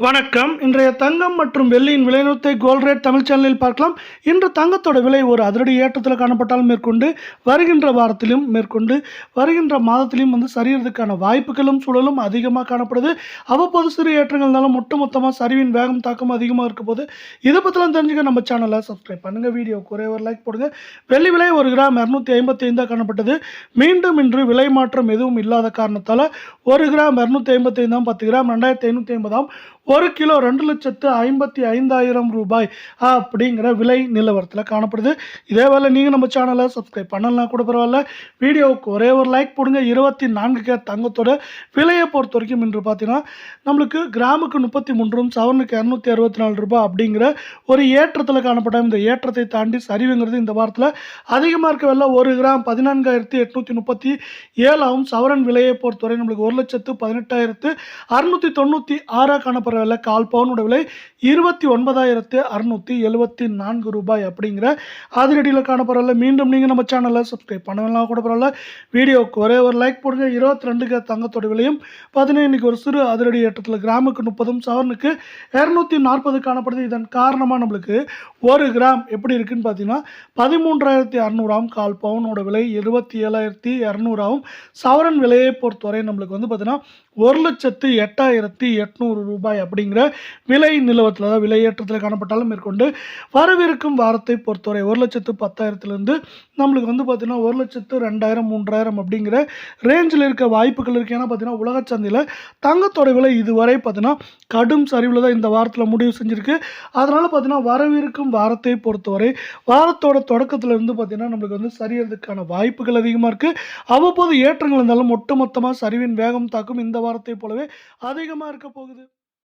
வணக்கம். இன்றைய தங்கம் மற்றும் வெள்ளியின் விலைநிறுத்தை கோல்ட் ரேட் தமிழ் சேனலில் பார்க்கலாம். இன்று தங்கத்தோட விலை ஒரு அதிரடி ஏற்றத்தில் காணப்பட்டாலும் மேற்கொண்டு வருகின்ற வாரத்திலும் மேற்கொண்டு வருகின்ற மாதத்திலும் சரியறதுக்கான வாய்ப்புகளும் சூழலும் அதிகமாக காணப்படுது. அவ்வப்போது சிறு ஏற்றங்கள் இருந்தாலும் ஒட்டுமொத்தமாக சரிவின் வேகம் தாக்கம் அதிகமாக இருக்க போது. இதை பற்றிலாம் தெரிஞ்சுக்க நம்ம சேனலை சப்ஸ்கிரைப் பண்ணுங்கள். வீடியோக்கு ஒரே ஒரு லைக் போடுங்க. வெள்ளி விலை 1 கிராம் 255 காணப்பட்டது. மீண்டும் இன்று விலை மாற்றம் எதுவும் இல்லாத காரணத்தால் 1 கிராம் 255 10 கிராம் 2550 1 கிலோ 2,55,000 ரூபாய் அப்படிங்கிற விலை நிலவரத்தில் காணப்படுது. இதே வேலை நீங்கள் நம்ம சேனலை சப்ஸ்கிரைப் பண்ணலாம் கூட பரவாயில்ல. வீடியோவுக்கு ஒரே ஒரு லைக் போடுங்க. 24 கேரட் தங்கத்தோட விலையை பொறுத்த வரைக்கும் இன்று பார்த்தீங்கன்னா நம்மளுக்கு கிராமுக்கு 33 சவரனுக்கு 264 ரூபாய் அப்படிங்கிற ஒரு ஏற்றத்தில் காணப்பட்ட இந்த ஏற்றத்தை தாண்டி சரிவுங்கிறது இந்த வாரத்தில் அதிகமாக இருக்க வெள்ள 1 கிராம் 14,837 சவரன் விலையை பொறுத்தவரை நம்மளுக்கு 1,18,696 காணப்படுற விலை கால் பவுனோட விலை 29,674 ரூபாய் அப்படிங்கிற அதிரடியில் காணப்படுறல. மீண்டும் நீங்கள் நம்ம சேனலை சப்ஸ்கிரைப் பண்ணலாம் கூட பரவாயில்ல. வீடியோவுக்கு ஒரே ஒரு லைக் போடுங்க. 22 தங்கத்தோட விலையும் பார்த்தீங்கன்னா இன்றைக்கி ஒரு சிறு அதிரடி ஏற்றத்தில் கிராமுக்கு 30 சவரனுக்கு 240 காணப்படுது. இதன் காரணமாக நம்மளுக்கு 1 கிராம் எப்படி இருக்குன்னு பார்த்தீங்கன்னா 13,600 கால் பவுனோட விலை 27,200 சவரன் விலையை பொறுத்தவரை நம்மளுக்கு பார்த்தீங்கன்னா 1,08,800 ரூபாய் அப்படிங்கிற விலை நிலவரத்தில் தான் விலை ஏற்றத்தில் காணப்பட்டாலும் மேற்கொண்டு வரவிருக்கும் வாரத்தை பொறுத்தவரை 1,10,000 நம்மளுக்கு பார்த்தீங்கன்னா 1,02,000 3,000 அப்படிங்கிற ரேஞ்சில் இருக்க வாய்ப்புகள் இருக்குது. ஏன்னா பார்த்தீங்கன்னா உலக சந்தையில் தங்கத்தோட விலை இதுவரை பார்த்தீங்கன்னா கடும் சரிவில் தான் இந்த வாரத்தில் முடிவு செஞ்சுருக்கு. அதனால் பார்த்தீங்கன்னா வரவிருக்கும் வாரத்தை பொறுத்தவரை வாரத்தோட தொடக்கத்திலிருந்து பார்த்தீங்கன்னா நம்மளுக்கு சரியறதுக்கான வாய்ப்புகள் அதிகமாக இருக்குது. அவ்வப்போது ஏற்றங்கள் இருந்தாலும் ஒட்டுமொத்தமாக சரிவின் வேகம் தாக்கும் இந்த வாரத்தை போலவே அதிகமாக இருக்க போகுது.